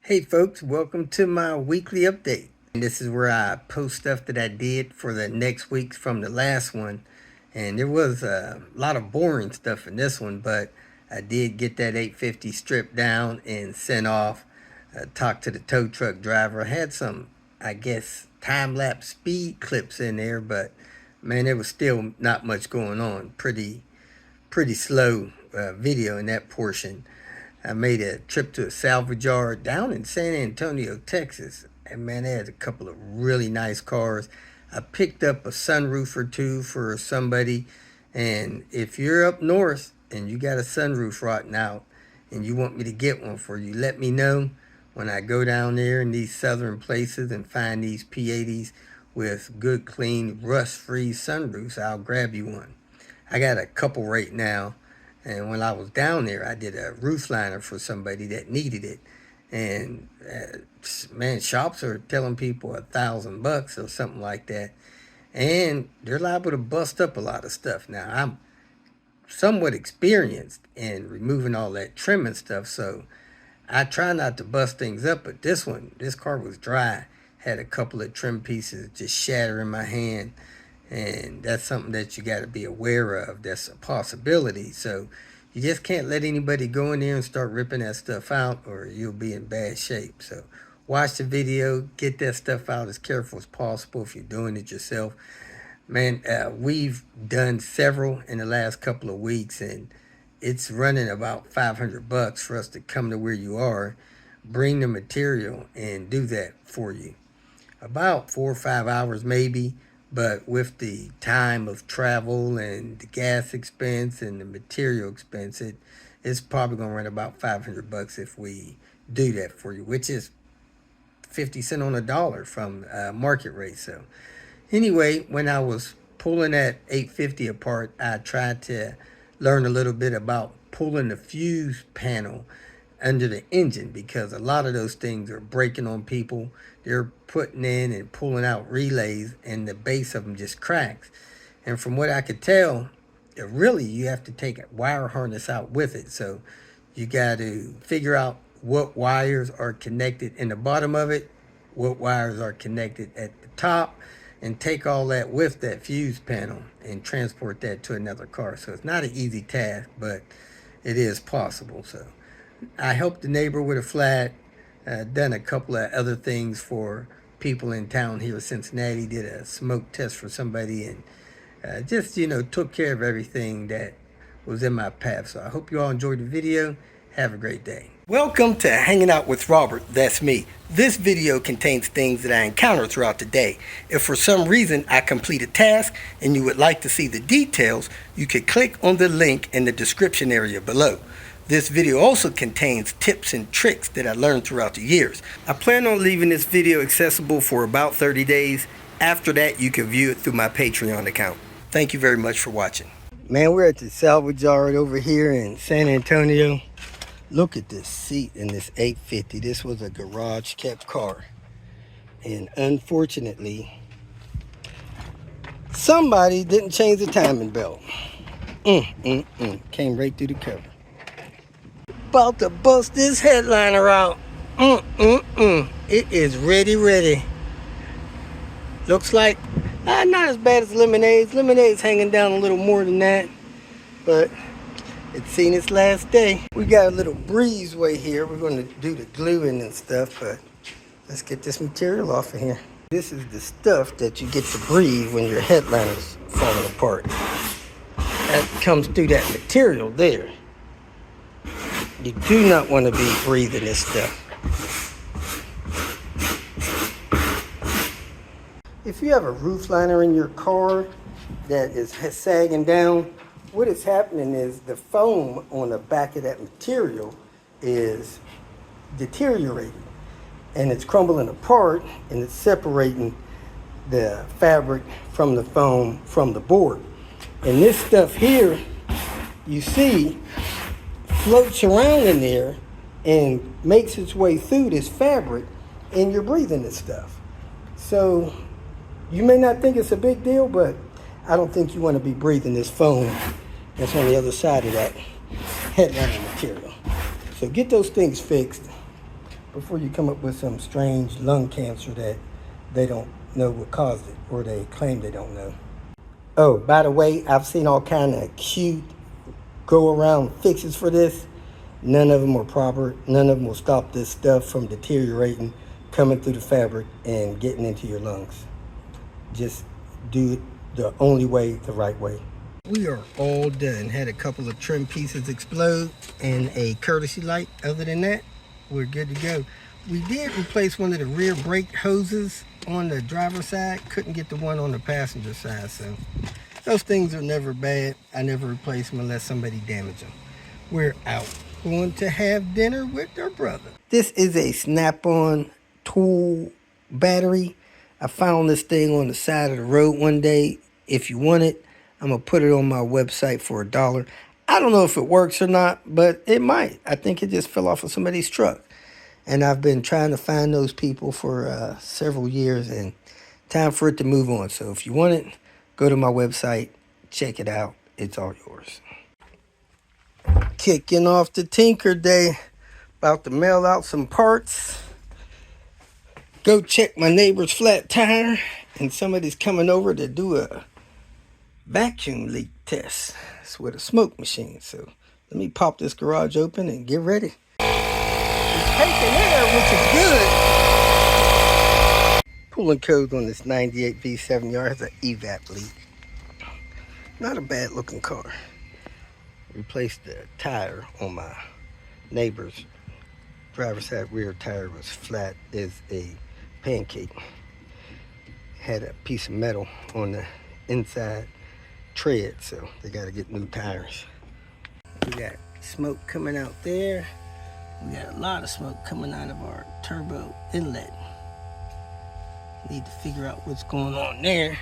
Hey folks, welcome to my weekly update. And this is where I post stuff that I did for the next week from the last one. And there was a lot of boring stuff in this one, but I did get that 850 stripped down and sent off. Talked to the tow truck driver. I had some, I guess, time-lapse speed clips in there, but man, there was still not much going on. Pretty slow video in that portion. I made a trip to a salvage yard down in San Antonio, Texas. And man, they had a couple of really nice cars. I picked up a sunroof or two for somebody. And if you're up north and you got a sunroof rotting out and you want me to get one for you, let me know. When I go down there in these southern places and find these P80s with good, clean, rust-free sunroofs, I'll grab you one. I got a couple right now. And when I was down there, I did a roof liner for somebody that needed it. And man, shops are telling people $1,000 or something like that. And they're liable to bust up a lot of stuff. Now, I'm somewhat experienced in removing all that trim and stuff, so I try not to bust things up. But this car was dry. Had a couple of trim pieces just shatter in my hand. And that's something that you got to be aware of. That's a possibility. So you just can't let anybody go in there and start ripping that stuff out, or you'll be in bad shape. So watch the video, get that stuff out as careful as possible if you're doing it yourself. Man, we've done several in the last couple of weeks, and it's running about $500 for us to come to where you are, bring the material, and do that for you. About 4 or 5 hours maybe. But with the time of travel and the gas expense and the material expense, it's probably going to run about $500 if we do that for you, which is 50 cents on a dollar from market rate. So anyway, when I was pulling that 850 apart, I tried to learn a little bit about pulling the fuse panel under the engine, because a lot of those things are breaking on people. They're putting in and pulling out relays and the base of them just cracks. And from what I could tell, really you have to take a wire harness out with it. So you got to figure out what wires are connected in the bottom of it, what wires are connected at the top, and take all that with that fuse panel and transport that to another car. So it's not an easy task, but it is possible. So I helped the neighbor with a flat, done a couple of other things for people in town here in Cincinnati, did a smoke test for somebody, and just, took care of everything that was in my path. So I hope you all enjoyed the video. Have a great day. Welcome to Hanging Out with Robert. That's me. This video contains things that I encounter throughout the day. If for some reason I complete a task and you would like to see the details, you could click on the link in the description area below. This video also contains tips and tricks that I learned throughout the years. I plan on leaving this video accessible for about 30 days. After that, you can view it through my Patreon account. Thank you very much for watching. Man, we're at the salvage yard over here in San Antonio. Look at this seat in this 850. This was a garage kept car. And unfortunately, somebody didn't change the timing belt. Came right through the cover. About to bust this headliner out. It is ready. Looks like not as bad as Lemonade's. Lemonade's hanging down a little more than that, but it's seen its last day. We got a little breezeway here. We're going to do the gluing and stuff, but let's get this material off of here. This is the stuff that you get to breathe when your headliner's falling apart. That comes through that material there. You do not want to be breathing this stuff. If you have a roof liner in your car that is sagging down, what is happening is the foam on the back of that material is deteriorating. And it's crumbling apart, and it's separating the fabric from the foam from the board. And this stuff here, you see, floats around in there and makes its way through this fabric, and you're breathing this stuff. So you may not think it's a big deal, but I don't think you want to be breathing this foam that's on the other side of that headliner material. So get those things fixed. before you come up with some strange lung cancer that they don't know what caused it, or they claim they don't know. Oh, by the way, I've seen all kind of cute go around fixes for this. None of them are proper. None of them will stop this stuff from deteriorating, coming through the fabric and getting into your lungs. Just do it the only way, the right way. We are all done. Had a couple of trim pieces explode and a courtesy light. Other than that, we're good to go. We did replace one of the rear brake hoses on the driver's side. Couldn't get the one on the passenger side, so those things are never bad. I never replace them unless somebody damaged them. We're out. Going to have dinner with our brother. This is a snap-on tool battery. I found this thing on the side of the road one day. If you want it, I'm going to put it on my website for $1. I don't know if it works or not, but it might. I think it just fell off of somebody's truck. And I've been trying to find those people for several years, and time for it to move on. So if you want it, go to my website, check it out. It's all yours. Kicking off the Tinker Day. About to mail out some parts. Go check my neighbor's flat tire. And somebody's coming over to do a vacuum leak test. It's with a smoke machine. So let me pop this garage open and get ready. It's taking air, which is good. Pulling code on this 98 V70R has an evap leak. Not a bad looking car. Replaced the tire on my neighbor's driver's side rear tire. Was flat as a pancake. Had a piece of metal on the inside tread, so they got to get new tires. We got smoke coming out there. We got a lot of smoke coming out of our turbo inlet. Need to figure out what's going on there.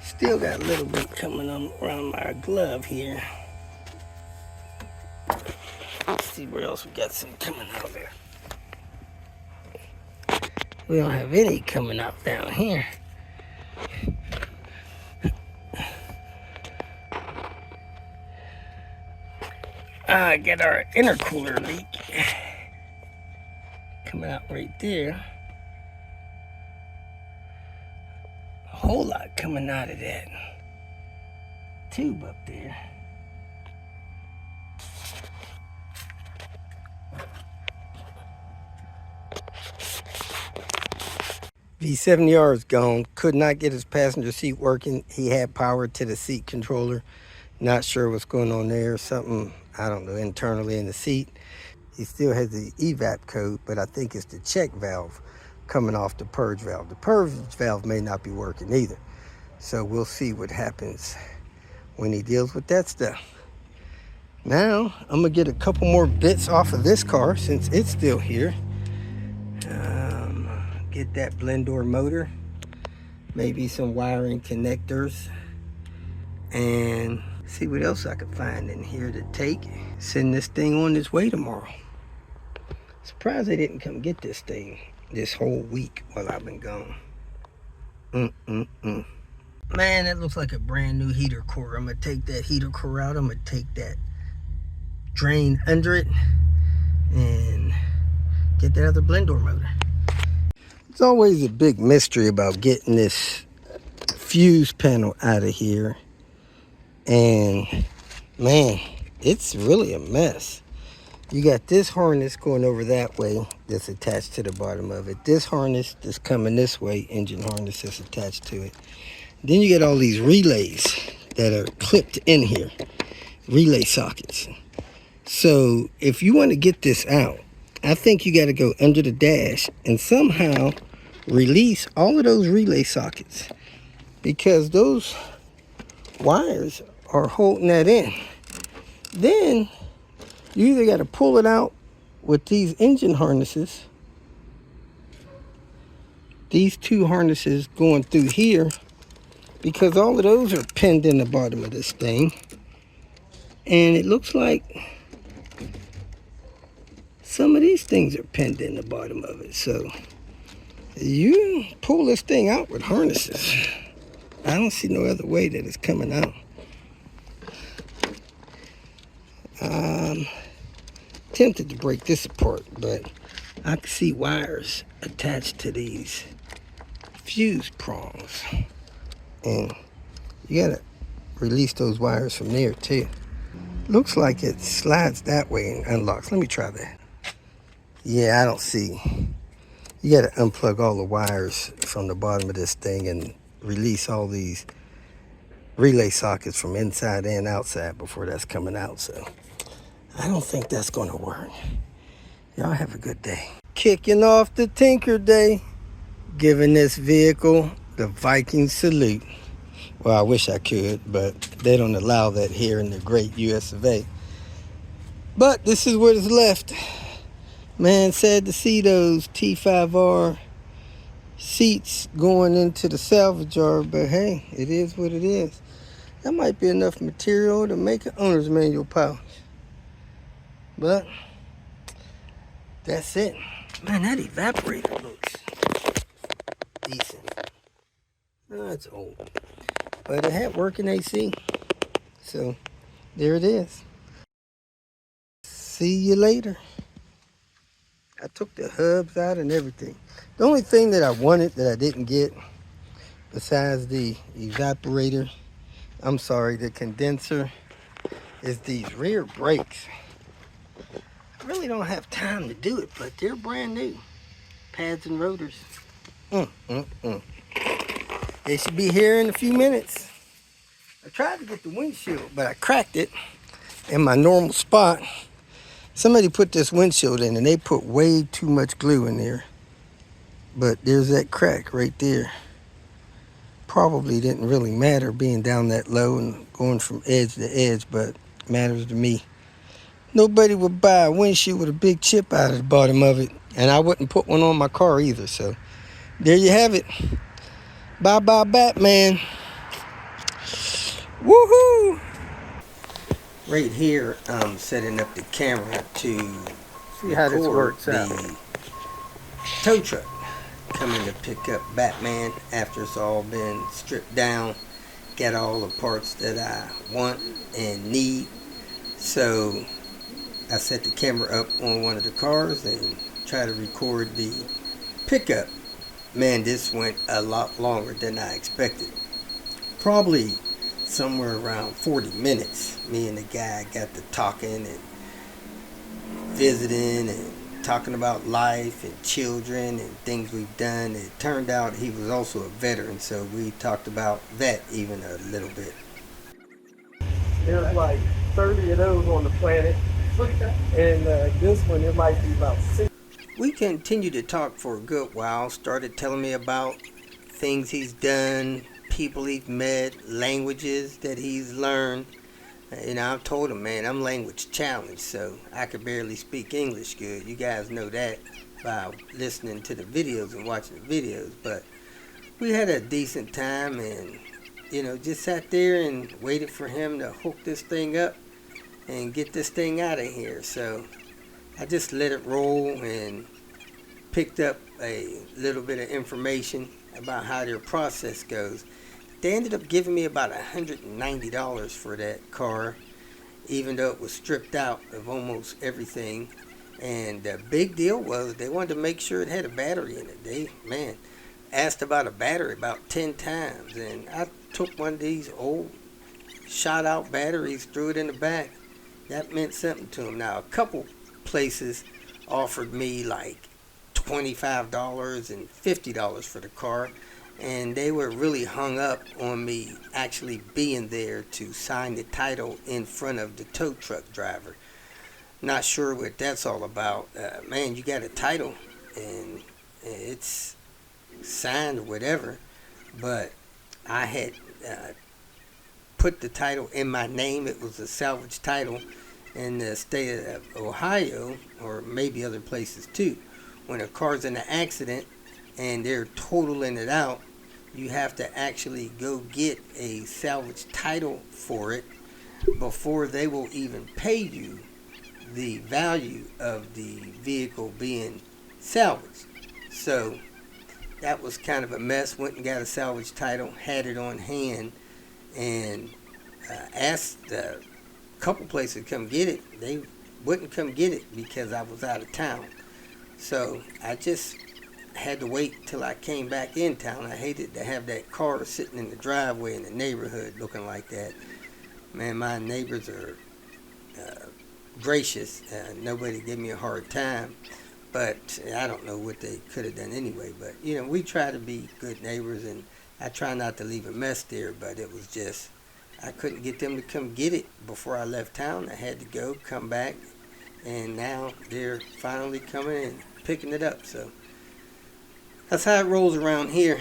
Still got a little bit coming on around my glove here. Let's see where else we got some coming out there. We don't have any coming out down here. Get our intercooler leak coming out right there. A whole lot coming out of that tube up there. V70R is gone. Could not get his passenger seat working. He had power to the seat controller. Not sure what's going on there. Something, I don't know, internally in the seat. He still has the evap code, but I think it's the check valve coming off the purge valve. The purge valve may not be working either. So we'll see what happens when he deals with that stuff. Now, I'm going to get a couple more bits off of this car since it's still here. Get that blend door motor. Maybe some wiring connectors. And see what else I can find in here to take. Send this thing on its way tomorrow. Surprised they didn't come get this thing this whole week while I've been gone. Man, that looks like a brand new heater core. I'm gonna take that heater core out. I'm gonna take that drain under it and get that other blend door motor. It's always a big mystery about getting this fuse panel out of here. And man, it's really a mess. You got this harness going over that way that's attached to the bottom of it. This harness that's coming this way, engine harness that's attached to it. Then you get all these relays that are clipped in here, relay sockets. So if you want to get this out, I think you got to go under the dash and somehow release all of those relay sockets, because those wires are holding that in. Then you either got to pull it out with these engine harnesses, these two harnesses going through here, because all of those are pinned in the bottom of this thing. And it looks like some of these things are pinned in the bottom of it. So you pull this thing out with harnesses. I don't see no other way that it's coming out. Um, Tempted to break this apart, but I can see wires attached to these fuse prongs. And you gotta release those wires from there too. Looks like it slides that way and unlocks. Let me try that. Yeah, I don't see. You gotta unplug all the wires from the bottom of this thing and release all these relay sockets from inside and outside before that's coming out. So I don't think that's gonna work. Y'all have a good day. Kicking off the Tinker Day, giving this vehicle the Viking salute. Well, I wish I could, but they don't allow that here in the great US of A. But this is what is left. Man, sad to see those T5R seats going into the salvage yard, but hey, it is what it is. That might be enough material to make an owner's manual pouch. But that's it. Man, that evaporator looks decent. Oh, it's old. But it had working AC. So there it is. See you later. I took the hubs out and everything. The only thing that I wanted that I didn't get, besides the evaporator, the condenser, is these rear brakes. I really don't have time to do it, but they're brand new. Pads and rotors. They should be here in a few minutes. I tried to get the windshield, but I cracked it in my normal spot. Somebody put this windshield in and they put way too much glue in there. But there's that crack right there. Probably didn't really matter being down that low and going from edge to edge, but it matters to me. Nobody would buy a windshield with a big chip out of the bottom of it, and I wouldn't put one on my car either. So there you have it. Bye bye Batman. Woohoo! Right here, I'm setting up the camera to see how this works out. The tow truck coming to pick up Batman after it's all been stripped down. Got all the parts that I want and need. So I set the camera up on one of the cars and try to record the pickup. Man, this went a lot longer than I expected. Probably somewhere around 40 minutes. Me and the guy got to talking and visiting and talking about life and children and things we've done. It turned out he was also a veteran, so we talked about that even a little bit. There's like 30 of those on the planet, and this one, there might be about 6. We continued to talk for a good while, started telling me about things he's done, people he's met, languages that he's learned. You know, I've told him, man, I'm language challenged, so I could barely speak English good. You guys know that by listening to the videos and watching the videos. But we had a decent time and, you know, just sat there and waited for him to hook this thing up and get this thing out of here. So I just let it roll and picked up a little bit of information about how their process goes. They ended up giving me about $190 for that car, even though it was stripped out of almost everything. And the big deal was they wanted to make sure it had a battery in it. They, man, asked about a battery about 10 times. And I took one of these old shot out batteries, threw it in the back. That meant something to them. Now, a couple places offered me like $25 and $50 for the car. And they were really hung up on me actually being there to sign the title in front of the tow truck driver. Not sure what that's all about. Man, you got a title and it's signed or whatever, but I had put the title in my name. It was a salvage title in the state of Ohio, or maybe other places too. When a car's in an accident and they're totaling it out, you have to actually go get a salvage title for it before they will even pay you the value of the vehicle being salvaged. So that was kind of a mess. Went and got a salvage title, had it on hand, and asked the couple places come get it. They wouldn't come get it because I was out of town. So I just had to wait till I came back in town. I hated to have that car sitting in the driveway in the neighborhood looking like that. Man, my neighbors are uh, gracious. Nobody gave me a hard time, but I don't know what they could have done anyway. But we try to be good neighbors, and I try not to leave a mess there. But it was just I couldn't get them to come get it before I left town. I had to go, come back, and now they're finally coming and picking it up. So that's how it rolls around here.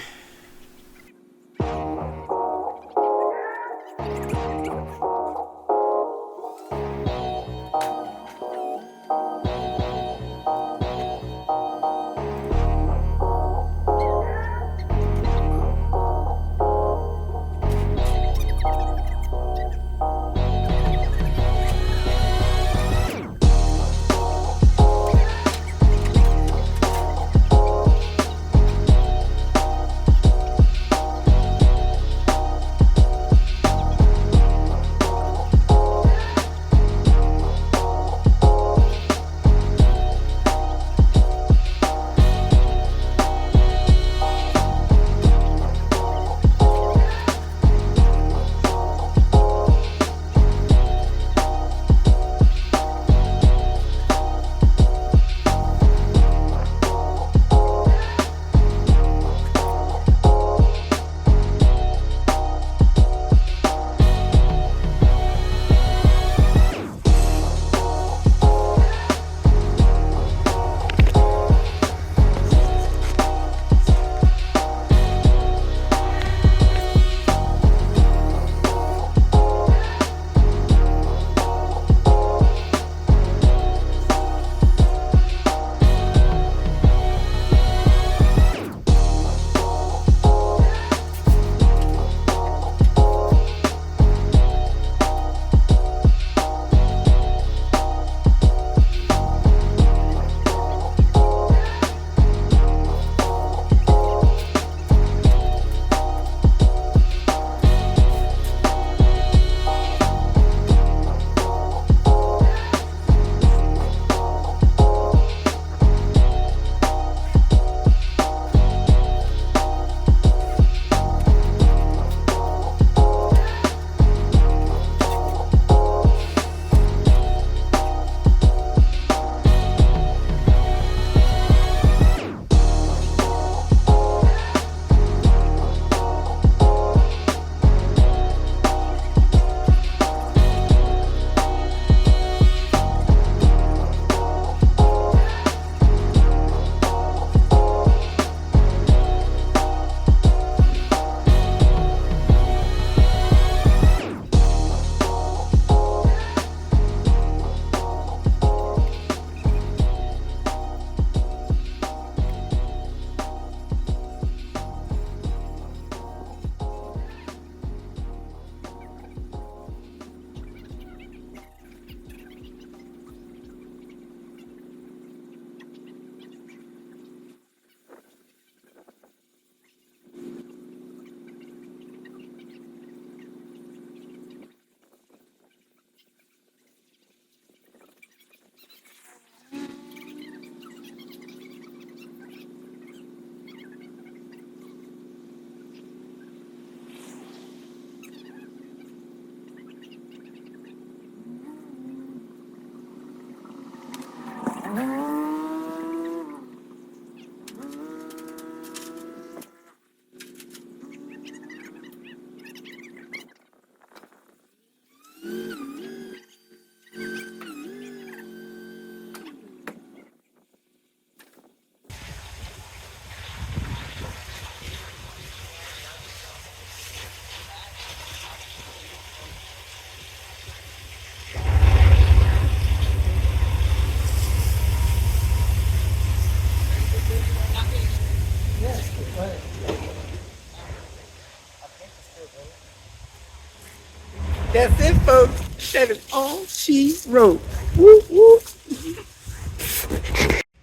That's it, folks. That is all she wrote. Whoop, whoop.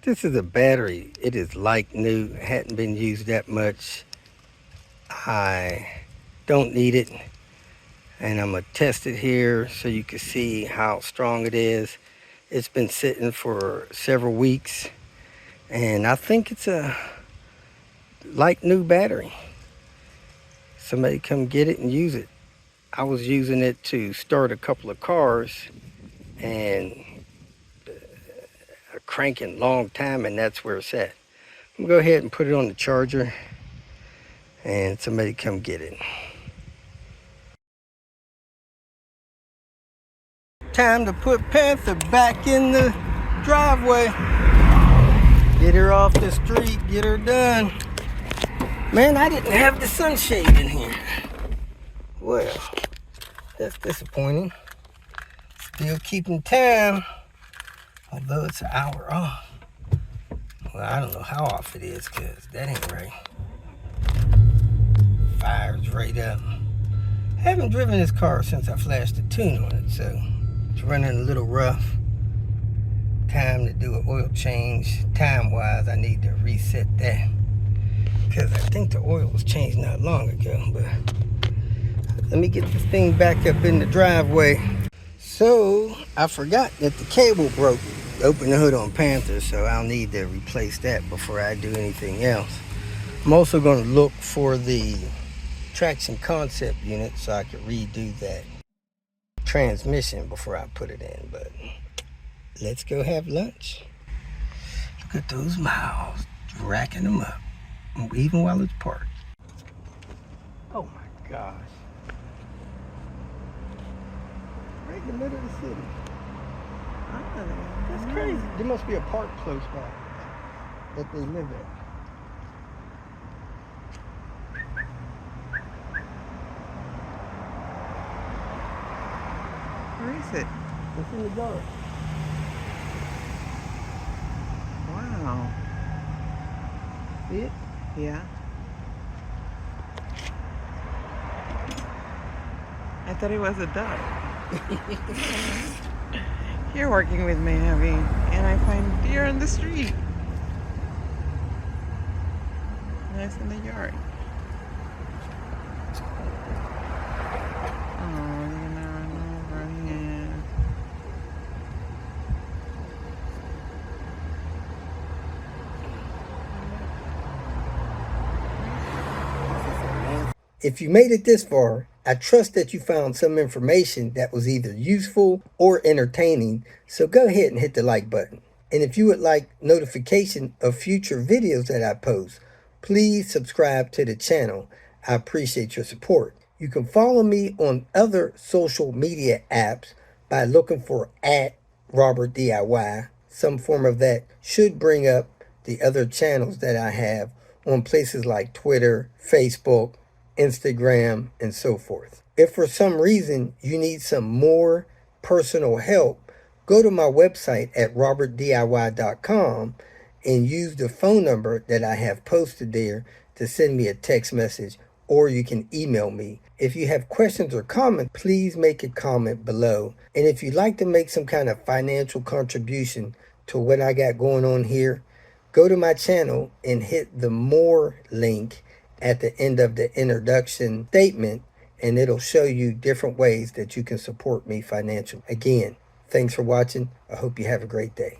This is a battery. It is like new. Hadn't been used that much. I don't need it. And I'm gonna test it here so you can see how strong it is. It's been sitting for several weeks, and I think it's a like new battery. Somebody come get it and use it. I was using it to start a couple of cars and cranking long time, and that's where it's at. I'm gonna go ahead and put it on the charger and somebody come get it. Time to put Panther back in the driveway. Get her off the street, get her done. Man, I didn't have the sunshade in here. Well, that's disappointing. Still keeping time, although it's an hour off. Well, I don't know how off it is, because that ain't right. Fire's right up. I haven't driven this car since I flashed the tune on it, so it's running a little rough. Time to do an oil change. Time-wise, I need to reset that, because I think the oil was changed not long ago. But let me get this thing back up in the driveway. So I forgot that the cable broke. Open the hood on Panther, so I'll need to replace that before I do anything else. I'm also going to look for the traction concept unit so I can redo that transmission before I put it in. But let's go have lunch. Look at those miles, racking them up, even while it's parked. Oh my gosh. Right in the middle of the city. That's crazy. There must be a park close by that they live at. Where is it? It's in the dark. Wow. See it? Yeah. I thought it was a duck. You're working with me, Abby, and I find deer on the street. Nice in the yard. Oh, you're gonna run over him. If you made it this far, I trust that you found some information that was either useful or entertaining, so go ahead and hit the like button. And if you would like notification of future videos that I post, please subscribe to the channel. I appreciate your support. You can follow me on other social media apps by looking for @RobertDIY. Some form of that should bring up the other channels that I have on places like Twitter, Facebook, Instagram, and so forth. If for some reason you need some more personal help, go to my website at robertdiy.com and use the phone number that I have posted there to send me a text message, or you can email me. If you have questions or comments, please make a comment below. And if you'd like to make some kind of financial contribution to what I got going on here, go to my channel and hit the more link at the end of the introduction statement, and it'll show you different ways that you can support me financially. Again, thanks for watching. I hope you have a great day.